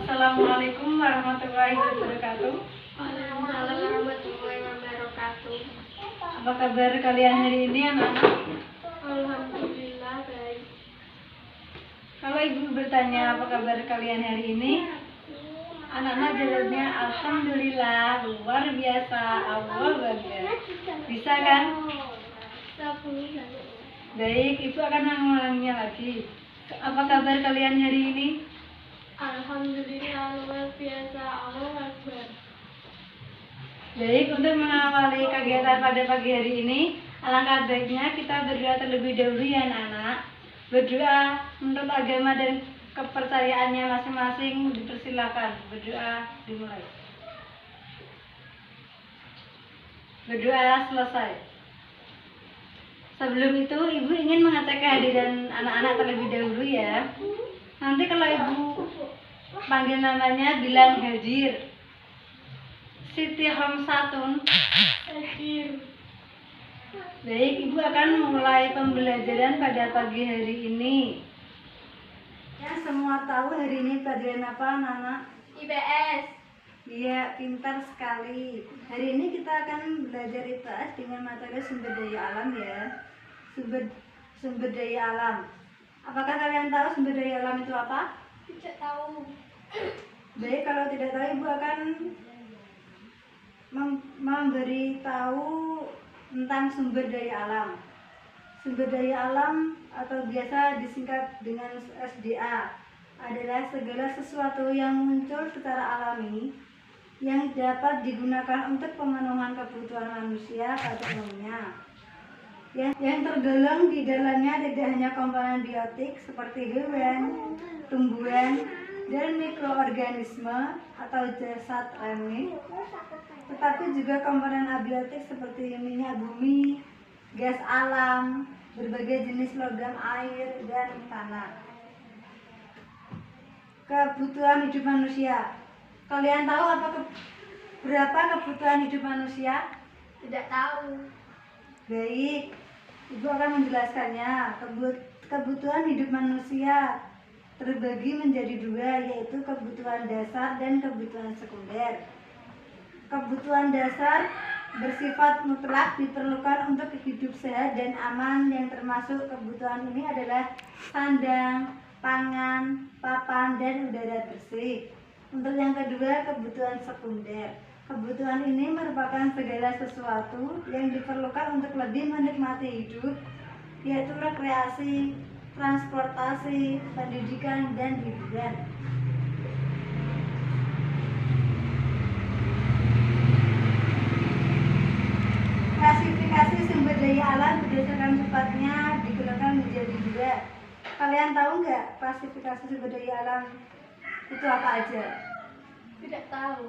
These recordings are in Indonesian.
Assalamualaikum warahmatullahi wabarakatuh. Waalaikumsalam warahmatullahi wabarakatuh. Apa kabar kalian hari ini anak-anak? Alhamdulillah baik. Kalau ibu bertanya apa kabar kalian hari ini, anak-anak jawabnya alhamdulillah, luar biasa, Allah bangga. Bisa kan? Baik, ibu akan mengulanginya lagi. Apa kabar kalian hari ini? Alhamdulillah luar biasa, Allah Akbar. Baik, untuk mengawali kegiatan pada pagi hari ini, alangkah baiknya kita berdoa terlebih dahulu ya anak-anak. Berdoa menurut agama dan kepercayaannya masing-masing, dipersilakan. Berdoa dimulai. Berdoa selesai. Sebelum itu, ibu ingin mengecek kehadiran anak-anak terlebih dahulu ya. Nanti kalau ibu panggil namanya, bilang hadir. Siti Hamsatun Hadir. Baik, ibu akan mulai pembelajaran pada pagi hari ini. Ya, semua tahu hari ini pelajaran apa anak-anak? IPS. Iya, pintar sekali. Hari ini kita akan belajar IPS dengan materi sumber daya alam ya. Sumber daya alam. Apakah kalian tahu sumber daya alam itu apa? Tidak tahu. Baik, kalau tidak tahu ibu akan memberi tahu tentang sumber daya alam. Sumber daya alam atau biasa disingkat dengan SDA adalah segala sesuatu yang muncul secara alami yang dapat digunakan untuk pemenuhan kebutuhan manusia pada umumnya. Yang tergolong di dalamnya tidak hanya komponen biotik seperti hewan, tumbuhan, dan mikroorganisme atau jasad remik, tetapi juga komponen abiotik seperti minyak bumi, gas alam, berbagai jenis logam air, dan tanah. Kebutuhan hidup manusia. Kalian tahu berapa kebutuhan hidup manusia? Tidak tahu. Baik, ibu akan menjelaskannya. Kebutuhan hidup manusia terbagi menjadi dua, yaitu kebutuhan dasar dan kebutuhan sekunder. Kebutuhan dasar bersifat mutlak diperlukan untuk hidup sehat dan aman, yang termasuk kebutuhan ini adalah sandang, pangan, papan, dan udara bersih. Untuk yang kedua, kebutuhan sekunder. Kebutuhan ini merupakan segala sesuatu yang diperlukan untuk lebih menikmati hidup, yaitu rekreasi, transportasi, pendidikan, dan hiburan. Klasifikasi sumber daya alam berdasarkan sifatnya digolongkan menjadi dua. Kalian tahu nggak klasifikasi sumber daya alam itu apa aja? Tidak tahu.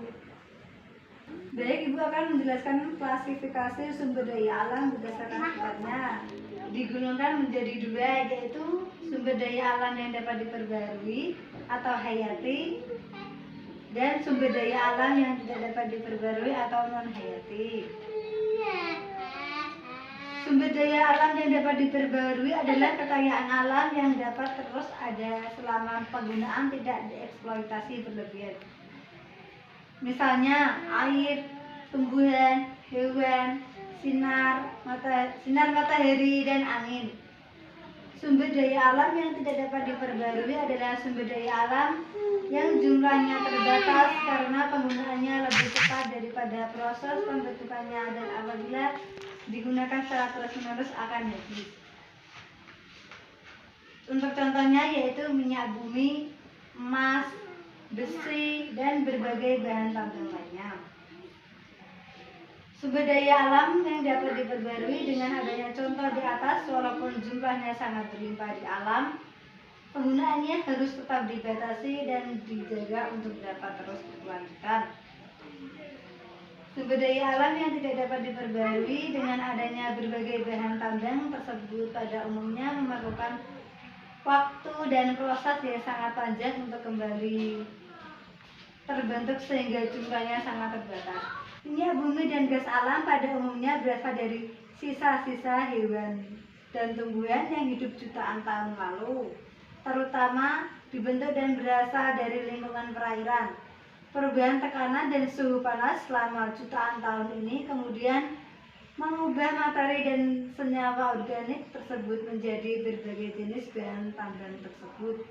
Baik, ibu akan menjelaskan klasifikasi sumber daya alam berdasarkan sifatnya. Digolongkan menjadi dua, yaitu sumber daya alam yang dapat diperbarui atau hayati, dan sumber daya alam yang tidak dapat diperbarui atau non hayati. Sumber daya alam yang dapat diperbarui adalah kekayaan alam yang dapat terus ada selama penggunaan tidak dieksploitasi berlebihan. Misalnya air, tumbuhan, hewan, sinar matahari, dan angin. Sumber daya alam yang tidak dapat diperbarui adalah sumber daya alam yang jumlahnya terbatas karena penggunaannya lebih cepat daripada proses pembentukannya, dan apabila digunakan secara terus-menerus akan habis. Untuk contohnya yaitu minyak bumi, emas, besi, dan berbagai bahan tambang lainnya. Sumber daya alam yang dapat diperbarui dengan adanya contoh di atas, walaupun jumlahnya sangat berlimpah di alam, penggunaannya harus tetap dibatasi dan dijaga untuk dapat terus berkelanjutan. Sumber daya alam yang tidak dapat diperbarui dengan adanya berbagai bahan tambang tersebut pada umumnya memerlukan waktu dan proses yang sangat panjang untuk kembali terbentuk sehingga jumlahnya sangat terbatas. Minyak bumi dan gas alam pada umumnya berasal dari sisa-sisa hewan dan tumbuhan yang hidup jutaan tahun lalu, terutama dibentuk dan berasal dari lingkungan perairan. Perubahan tekanan dan suhu panas selama jutaan tahun ini kemudian mengubah materi dan senyawa organik tersebut menjadi berbagai jenis bahan tambahan tersebut.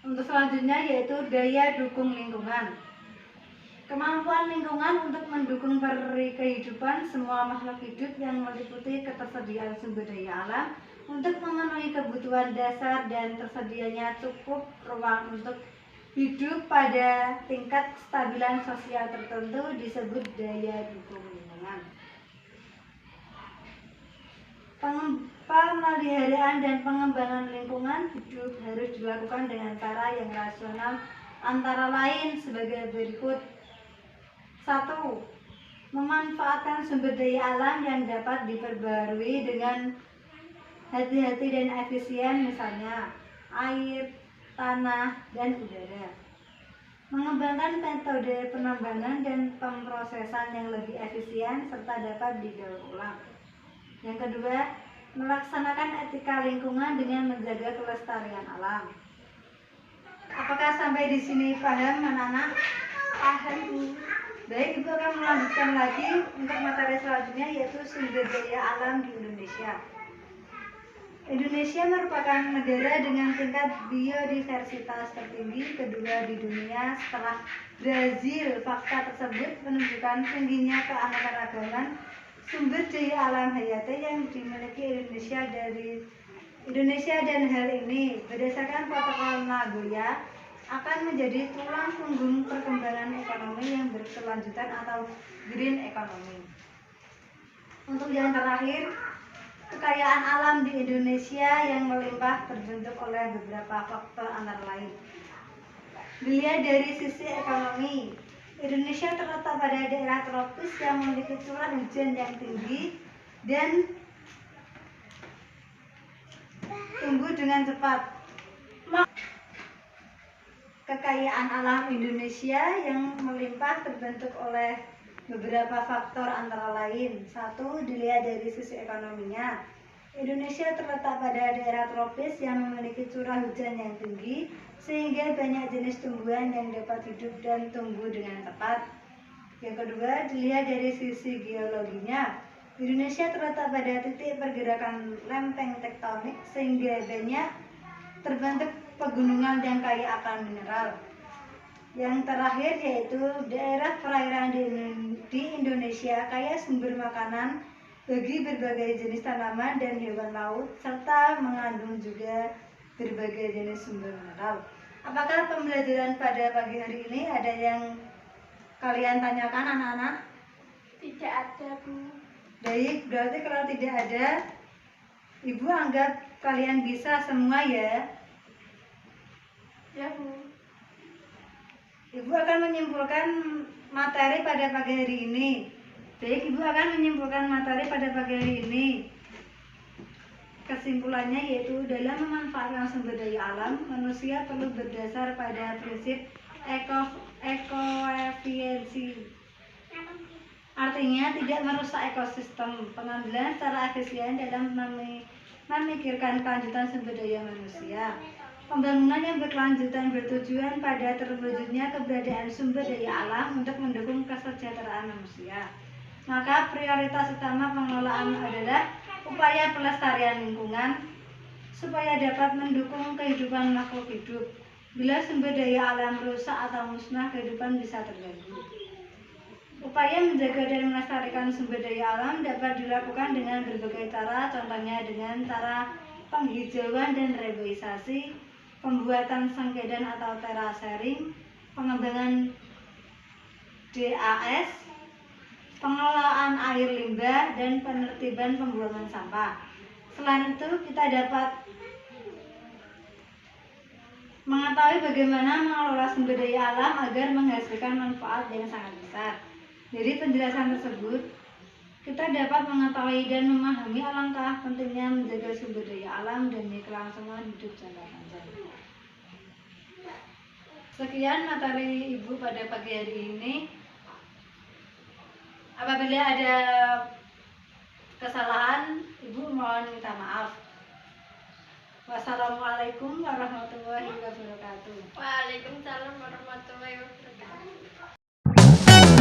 Untuk selanjutnya yaitu daya dukung lingkungan. Kemampuan lingkungan untuk mendukung kehidupan semua makhluk hidup yang meliputi ketersediaan sumber daya alam untuk memenuhi kebutuhan dasar dan tersedianya cukup ruang untuk hidup pada tingkat kestabilan sosial tertentu disebut daya dukung lingkungan. Pemeliharaan dan pengembangan lingkungan hidup harus dilakukan dengan cara yang rasional antara lain sebagai berikut. 1. Memanfaatkan sumber daya alam yang dapat diperbarui dengan hati-hati dan efisien, misalnya air, tanah, dan udara. Mengembangkan metode penambangan dan pemrosesan yang lebih efisien serta dapat didaur ulang. Yang kedua, melaksanakan etika lingkungan dengan menjaga kelestarian alam. Apakah sampai di sini paham, anak-anak? Paham, Bu. Baik, Ibu akan melanjutkan lagi untuk materi selanjutnya yaitu sumber daya alam di Indonesia. Indonesia merupakan negara dengan tingkat biodiversitas tertinggi kedua di dunia setelah Brazil. Fakta tersebut menunjukkan tingginya keanekaragaman sumber daya alam hayati yang dimiliki Indonesia dan hal ini berdasarkan protokol Nagoya akan menjadi tulang punggung perkembangan ekonomi yang berkelanjutan atau green economy. Untuk yang terakhir, kekayaan alam di Indonesia yang melimpah terbentuk oleh beberapa faktor antara lain. Dilihat dari sisi ekonomi, Indonesia terletak pada daerah tropis yang memiliki curah hujan yang tinggi dan tumbuh dengan cepat. Kekayaan alam Indonesia yang melimpah terbentuk oleh beberapa faktor antara lain. 1. Dilihat dari sisi ekonominya. Indonesia terletak pada daerah tropis yang memiliki curah hujan yang tinggi sehingga banyak jenis tumbuhan yang dapat hidup dan tumbuh dengan cepat. Yang kedua, dilihat dari sisi geologinya. Indonesia terletak pada titik pergerakan lempeng tektonik sehingga banyak terbentuk pegunungan yang kaya akan mineral. Yang terakhir yaitu daerah perairan di Indonesia kaya sumber makanan bagi berbagai jenis tanaman dan hewan laut serta mengandung juga berbagai jenis sumber mineral. Apakah pembelajaran pada pagi hari ini ada yang kalian tanyakan, anak-anak? Tidak ada, Bu. Baik, berarti kalau tidak ada, Ibu anggap kalian bisa semua ya. Ya, Bu. Ibu akan menyimpulkan materi pada pagi hari ini. Baik, Ibu akan menyimpulkan materi pada pagi hari ini. Kesimpulannya yaitu dalam memanfaatkan sumber daya alam, manusia perlu berdasar pada prinsip ekoefisiensi. Artinya tidak merusak ekosistem, pengambilan secara efisien dalam memikirkan kelanjutan sumber daya manusia. Pembangunan yang berkelanjutan bertujuan pada terwujudnya keberadaan sumber daya alam untuk mendukung kesejahteraan manusia. Maka prioritas utama pengelolaan adalah upaya pelestarian lingkungan supaya dapat mendukung kehidupan makhluk hidup. Bila sumber daya alam rusak atau musnah, kehidupan bisa terganggu. Upaya menjaga dan melestarikan sumber daya alam dapat dilakukan dengan berbagai cara, contohnya dengan cara penghijauan dan reboisasi, pembuatan sengkedan atau terasering, pengembangan DAS, pengelolaan air limbah, dan penertiban pembuangan sampah. Selain itu, kita dapat mengetahui bagaimana mengelola sumber daya alam agar menghasilkan manfaat yang sangat besar. Dari penjelasan tersebut, kita dapat mengetahui dan memahami alangkah pentingnya menjaga sumber daya alam demi kelangsungan hidup jangka panjang. Sekian materi Ibu pada pagi hari ini. Apabila ada kesalahan, Ibu mohon minta maaf. Wassalamualaikum warahmatullahi wabarakatuh. Waalaikumsalam warahmatullahi wabarakatuh.